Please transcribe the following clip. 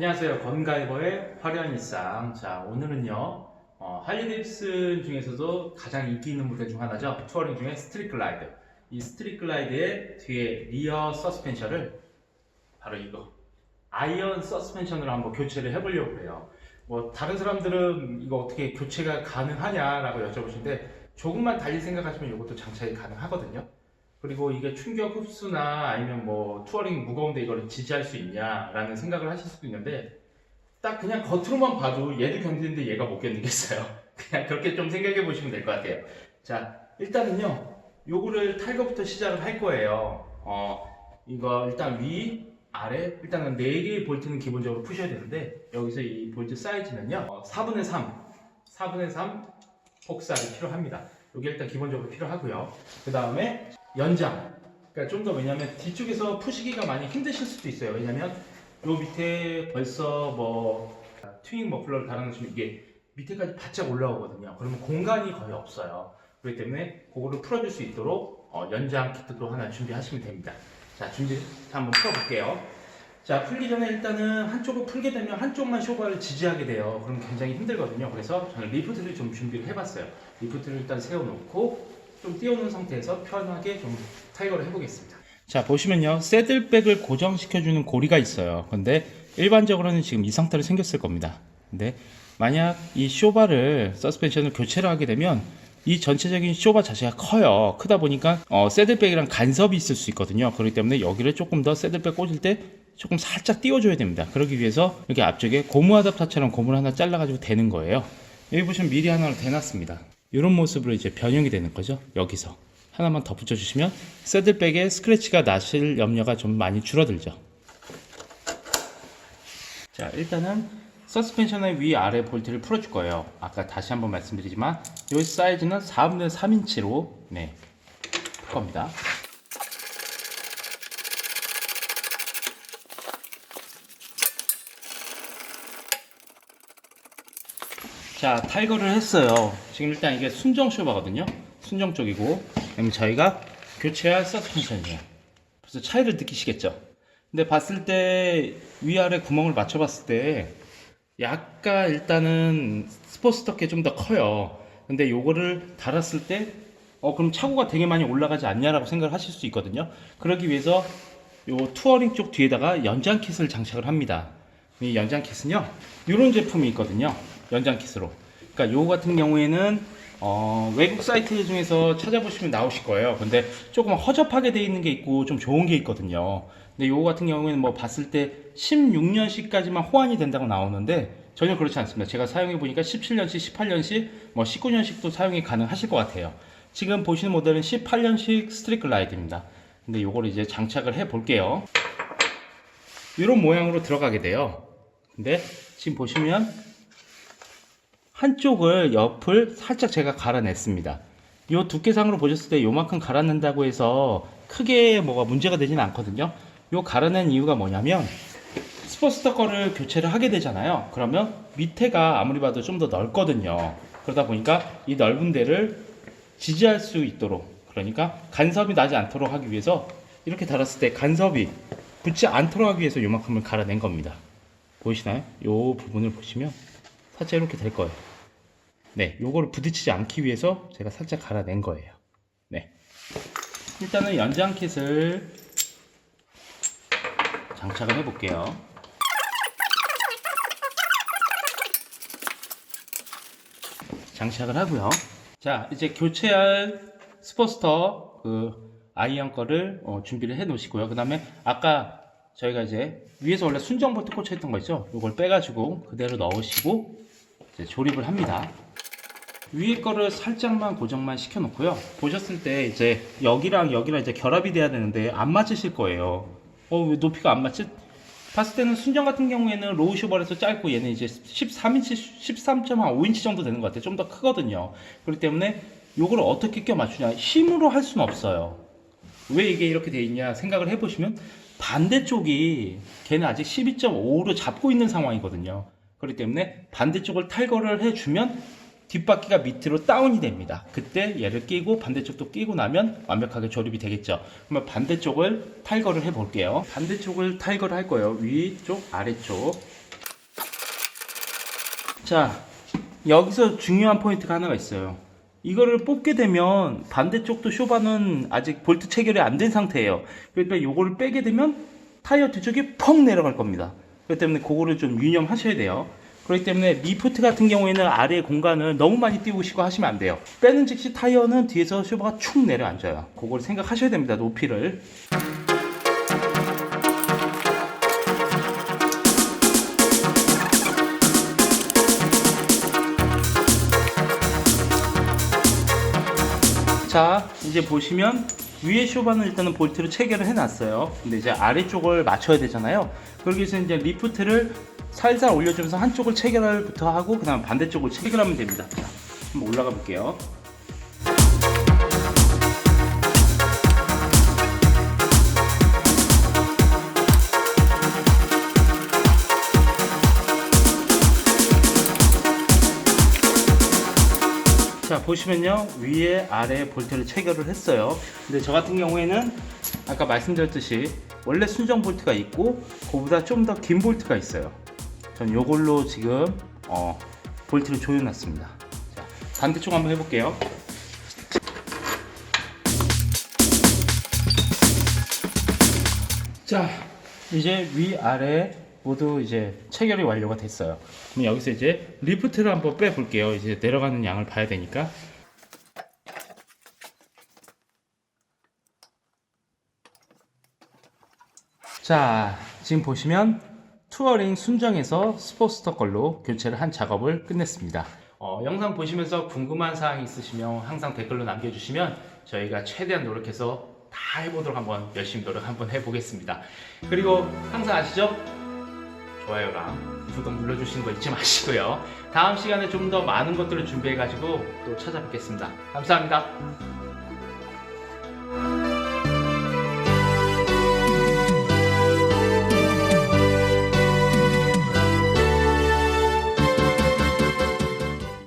안녕하세요. 건가이버의 화려한 일상. 자, 오늘은요, 할리데이비슨 중에서도 가장 인기 있는 모델 중 하나죠. 투어링 중에 스트릿 글라이드. 이 스트릿 글라이드의 뒤에 리어 서스펜션을 바로 이거 아이언 서스펜션으로 한번 교체를 해보려고 해요. 뭐 다른 사람들은 이거 어떻게 교체가 가능하냐라고 여쭤보시는데 조금만 달리 생각하시면 이것도 장착이 가능하거든요. 그리고 이게 충격 흡수나 아니면 뭐 투어링 무거운데 이걸 지지할 수 있냐라는 생각을 하실 수도 있는데 딱 그냥 겉으로만 봐도 얘도 견디는데 얘가 못 견디겠어요. 그냥 그렇게 좀 생각해 보시면 될 것 같아요. 자, 일단은요, 요거를 탈거부터 시작을 할 거예요. 이거 일단 위, 아래, 일단은 4개의 볼트는 기본적으로 푸셔야 되는데 여기서 이 볼트 사이즈는요, 4분의 3 폭살이 필요합니다. 이게 일단 기본적으로 필요하고요. 그 다음에 연장. 그러니까 좀 더, 왜냐면 뒤쪽에서 푸시기가 많이 힘드실 수도 있어요. 왜냐면 요 밑에 벌써 뭐 튜닝 머플러를 달아놓으시면 이게 밑에까지 바짝 올라오거든요. 그러면 공간이 거의 없어요. 그렇기 때문에 그거를 풀어줄 수 있도록 연장 키트도 하나 준비하시면 됩니다. 자, 한번 풀어볼게요. 자, 풀기 전에 일단은 한쪽을 풀게 되면 한쪽만 쇼바를 지지하게 돼요. 그럼 굉장히 힘들거든요. 그래서 저는 리프트를 좀 준비를 해봤어요. 리프트를 일단 세워놓고 좀 띄워놓은 상태에서 편하게 좀 타이거를 해보겠습니다. 자, 보시면요, 새들백을 고정시켜주는 고리가 있어요. 근데 일반적으로는 지금 이 상태로 생겼을 겁니다. 근데 만약 이 쇼바를 서스펜션을 교체를 하게 되면 이 전체적인 쇼바 자체가 커요. 크다 보니까 새들백이랑 간섭이 있을 수 있거든요. 그렇기 때문에 여기를 조금 더 새들백 꽂을 때 조금 살짝 띄워줘야 됩니다. 그러기 위해서 이렇게 앞쪽에 고무 아답터처럼 고무를 하나 잘라가지고 대는 거예요. 여기 보시면 미리 하나를 대놨습니다. 이런 모습으로 이제 변형이 되는 거죠. 여기서 하나만 더 붙여주시면 새들백에 스크래치가 나실 염려가 좀 많이 줄어들죠. 자, 일단은 서스펜션의 위아래 볼트를 풀어줄 거예요. 아까 다시 한번 말씀드리지만 이 사이즈는 4분의 3인치로 풀 겁니다. 자, 탈거를 했어요. 지금 일단 이게 순정 쇼바거든요. 순정 쪽이고, 그러면 저희가 교체할 서스펜션이에요. 그래서 차이를 느끼시겠죠. 근데 봤을 때 위아래 구멍을 맞춰봤을 때 약간 일단은 스포츠터께 좀 더 커요. 근데 요거를 달았을 때 그럼 차고가 되게 많이 올라가지 않냐라고 생각을 하실 수 있거든요. 그러기 위해서 요 투어링 쪽 뒤에다가 연장 킷을 장착을 합니다. 이 연장 킷은요, 이런 제품이 있거든요. 연장 킷으로. 그러니까 요거 같은 경우에는 외국 사이트 중에서 찾아보시면 나오실 거예요. 근데 조금 허접하게 돼 있는 게 있고 좀 좋은 게 있거든요. 근데 요거 같은 경우에는 뭐 봤을 때 16년식까지만 호환이 된다고 나오는데 전혀 그렇지 않습니다. 제가 사용해 보니까 17년식, 18년식, 뭐 19년식도 사용이 가능하실 것 같아요. 지금 보시는 모델은 18년식 스트릿 글라이드입니다. 근데 요거를 이제 장착을 해 볼게요. 이런 모양으로 들어가게 돼요. 근데 지금 보시면 한쪽을 옆을 살짝 제가 갈아냈습니다. 이 두께상으로 보셨을 때 요만큼 갈아낸다고 해서 크게 뭐가 문제가 되지는 않거든요. 요 갈아낸 이유가 뭐냐면 스포츠터 거를 교체를 하게 되잖아요. 그러면 밑에가 아무리 봐도 좀 더 넓거든요. 그러다 보니까 이 넓은 데를 지지할 수 있도록, 그러니까 간섭이 나지 않도록 하기 위해서 이렇게 달았을 때 간섭이 붙지 않도록 하기 위해서 요만큼을 갈아낸 겁니다. 보이시나요? 요 부분을 보시면 살짝 이렇게 될 거예요. 네, 요거를 부딪히지 않기 위해서 제가 살짝 갈아낸 거예요. 네. 일단은 연장 킷을 장착을 해 볼게요. 장착을 하고요. 자, 이제 교체할 스포스터 아이언 거를 준비를 해 놓으시고요. 그 다음에 아까 저희가 이제 위에서 원래 순정 볼트 꽂혀 있던 거 있죠? 요걸 빼가지고 그대로 넣으시고 이제 조립을 합니다. 위에 거를 살짝만 고정만 시켜 놓고요. 보셨을 때 이제 여기랑 이제 결합이 돼야 되는데 안 맞으실 거예요. 왜 높이가 안 맞지? 봤을 때는 순정 같은 경우에는 로우 쇼버에서 짧고 얘는 이제 13인치, 13.5인치 정도 되는 것 같아요. 좀 더 크거든요. 그렇기 때문에 요걸 어떻게 껴 맞추냐? 힘으로 할 수는 없어요. 왜 이게 이렇게 돼 있냐 생각을 해보시면 반대쪽이 걔는 아직 12.5로 잡고 있는 상황이거든요. 그렇기 때문에 반대쪽을 탈거를 해주면 뒷바퀴가 밑으로 다운이 됩니다. 그때 얘를 끼고 반대쪽도 끼고 나면 완벽하게 조립이 되겠죠. 그러면 반대쪽을 탈거를 해 볼게요. 반대쪽을 탈거를 할 거예요. 위쪽, 아래쪽. 자, 여기서 중요한 포인트가 하나가 있어요. 이거를 뽑게 되면 반대쪽도 쇼바는 아직 볼트 체결이 안 된 상태예요. 그러니까 요거를 빼게 되면 타이어 뒤쪽이 펑 내려갈 겁니다. 그렇기 때문에 그거를 좀 유념하셔야 돼요. 그렇기 때문에 리프트 같은 경우에는 아래 공간을 너무 많이 띄우시고 하시면 안 돼요. 빼는 즉시 타이어는 뒤에서 쇼바가 축 내려앉아요. 그걸 생각하셔야 됩니다. 높이를. 자, 이제 보시면 위에 쇼바는 일단은 볼트를 체결을 해놨어요. 근데 이제 아래쪽을 맞춰야 되잖아요. 그러기 위해서 이제 리프트를 살살 올려주면서 한쪽을 체결부터 하고 그 다음 반대쪽을 체결하면 됩니다. 자, 한번 올라가 볼게요. 자, 보시면요, 위에 아래 볼트를 체결을 했어요. 근데 저 같은 경우에는 아까 말씀드렸듯이 원래 순정 볼트가 있고 그보다 좀 더 긴 볼트가 있어요. 전 요걸로 지금 볼트를 조여놨습니다. 자, 반대쪽 한번 해볼게요. 자, 이제 위아래 모두 이제 체결이 완료가 됐어요. 그럼 여기서 이제 리프트를 한번 빼볼게요. 이제 내려가는 양을 봐야 되니까. 자, 지금 보시면 투어링 순정에서 스포츠터 걸로 교체를 한 작업을 끝냈습니다. 영상 보시면서 궁금한 사항이 있으시면 항상 댓글로 남겨주시면 저희가 최대한 노력해서 다 해보도록 열심히 노력 한번 해보겠습니다. 그리고 항상 아시죠? 좋아요랑 구독 눌러주시는 거 잊지 마시고요. 다음 시간에 좀 더 많은 것들을 준비해가지고 또 찾아뵙겠습니다. 감사합니다.